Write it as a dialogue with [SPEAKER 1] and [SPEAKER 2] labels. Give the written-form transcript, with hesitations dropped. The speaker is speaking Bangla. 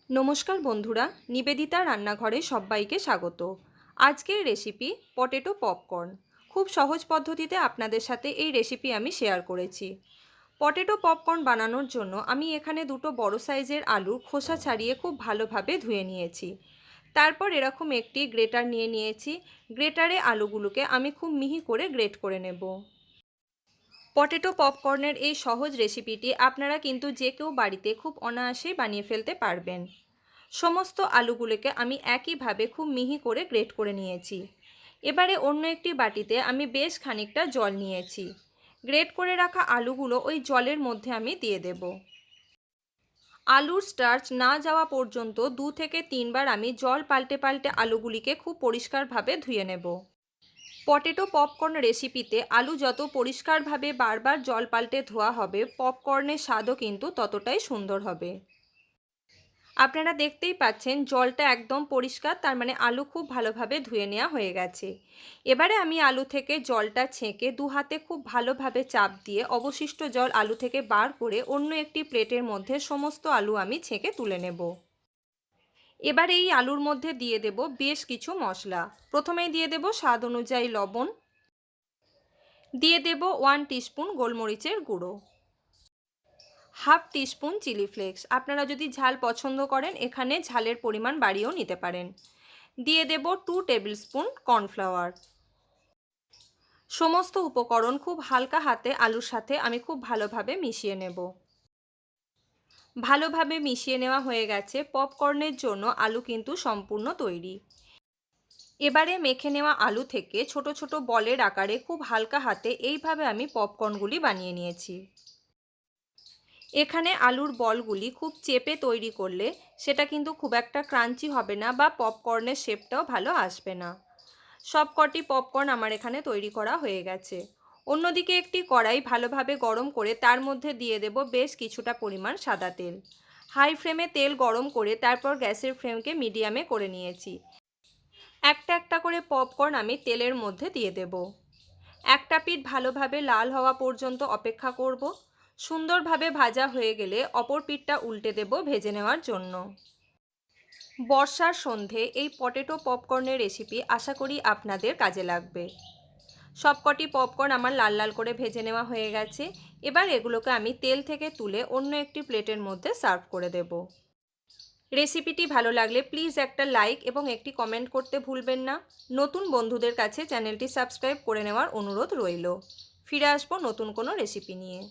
[SPEAKER 1] নমস্কার বন্ধুরা, নিবেদিতা রান্নাঘরে সবাইকে স্বাগত। আজকের রেসিপি পটেটো পপকর্ন। খুব সহজ পদ্ধতিতে আপনাদের সাথে এই রেসিপি আমি শেয়ার করেছি। পটেটো পপকর্ন বানানোর জন্য আমি এখানে দুটো বড় সাইজের আলু খোসা ছাড়িয়ে খুব ভালোভাবে ধুয়ে নিয়েছি। তারপর এরকম একটি গ্রেটার নিয়ে নিয়েছি। গ্রেটারে আলুগুলোকে আমি খুব মিহি করে গ্রেট করে নেব। পটেটো পপকর্নের এই সহজ রেসিপিটি আপনারা কিন্তু যে কেউ বাড়িতে খুব অনায়াসেই বানিয়ে ফেলতে পারবেন। সমস্ত আলুগুলোকে আমি একইভাবে খুব মিহি করে গ্রেট করে নিয়েছি। এবারে অন্য একটি বাটিতে আমি বেশ খানিকটা জল নিয়েছি। গ্রেট করে রাখা আলুগুলো ওই জলের মধ্যে আমি দিয়ে দেব। আলুর স্টার্চ না যাওয়া পর্যন্ত 2 থেকে 3 বার আমি জল পাল্টে পাল্টে আলুগুলিকে খুব পরিষ্কারভাবে ধুয়ে নেব। পটেটো পপকর্ন রেসিপিতে আলু যত পরিষ্কারভাবে বারবার জল পাল্টে ধোয়া হবে, পপকর্নের স্বাদও কিন্তু ততটাই সুন্দর হবে। আপনারা দেখতেই পাচ্ছেন জলটা একদম পরিষ্কার, তার মানে আলু খুব ভালোভাবে ধুয়ে নেওয়া হয়ে গেছে। এবারে আমি আলু থেকে জলটা ছেঁকে দু হাতে খুব ভালোভাবে চাপ দিয়ে অবশিষ্ট জল আলু থেকে বার করে অন্য একটি প্লেটের মধ্যে সমস্ত আলু আমি ছেঁকে তুলে নেব। এবার এই আলুর মধ্যে দিয়ে দেব বেশ কিছু মশলা। প্রথমেই দিয়ে দেব স্বাদ অনুযায়ী লবণ, দিয়ে দেব 1 টিস্পুন গোলমরিচের গুঁড়ো, হাফ টিস্পুন চিলি ফ্লেক্স। আপনারা যদি ঝাল পছন্দ করেন এখানে ঝালের পরিমাণ বাড়িয়েও নিতে পারেন। দিয়ে দেব 2 টেবিল স্পুন কর্নফ্লাওয়ার। সমস্ত উপকরণ খুব হালকা হাতে আলুর সাথে আমি খুব ভালোভাবে মিশিয়ে নেব। ভালোভাবে মিশিয়ে নেওয়া হয়ে গেছে। পপকর্নের জন্য আলু কিন্তু সম্পূর্ণ তৈরি। এবারে মেখে নেওয়া আলু থেকে ছোট ছোট বলের আকারে খুব হালকা হাতে এইভাবে আমি পপকর্নগুলি বানিয়ে নিয়েছি। এখানে আলুর বলগুলি খুব চেপে তৈরি করলে সেটা কিন্তু খুব একটা ক্রাঞ্চি হবে না বা পপকর্নের শেপটাও ভালো আসবে না। সবকটি পপকর্ন আমার এখানে তৈরি করা হয়ে গেছে। অন্যদিকে একটি কড়াই ভালোভাবে গরম করে তার মধ্যে দিয়ে দেব বেশ কিছুটা পরিমাণ সাদা তেল। হাই ফ্লেমে তেল গরম করে তারপর গ্যাসের ফ্লেমকে মিডিয়ামে করে নিয়েছি। একটা একটা করে পপকর্ন আমি তেলের মধ্যে দিয়ে দেব। একটা পিঠ ভালোভাবে লাল হওয়া পর্যন্ত অপেক্ষা করব। সুন্দরভাবে ভাজা হয়ে গেলে অপর পিঠটা উল্টে দেব ভেজে নেওয়ার জন্য। বর্ষার সন্ধে এই পটেটো পপকর্নের রেসিপি আশা করি আপনাদের কাজে লাগবে। সবকটি পপকর্ন আমার লাল লাল করে ভেজে নেওয়া হয়ে গেছে। এবার এগুলোকে আমি তেল থেকে তুলে অন্য একটি প্লেটের মধ্যে সার্ভ করে দেব। রেসিপিটি ভালো লাগলে প্লিজ একটা লাইক এবং একটি কমেন্ট করতে ভুলবেন না। নতুন বন্ধুদের কাছে চ্যানেলটি সাবস্ক্রাইব করে নেওয়ার অনুরোধ রইল। ফিরে আসবো নতুন কোনো রেসিপি নিয়ে।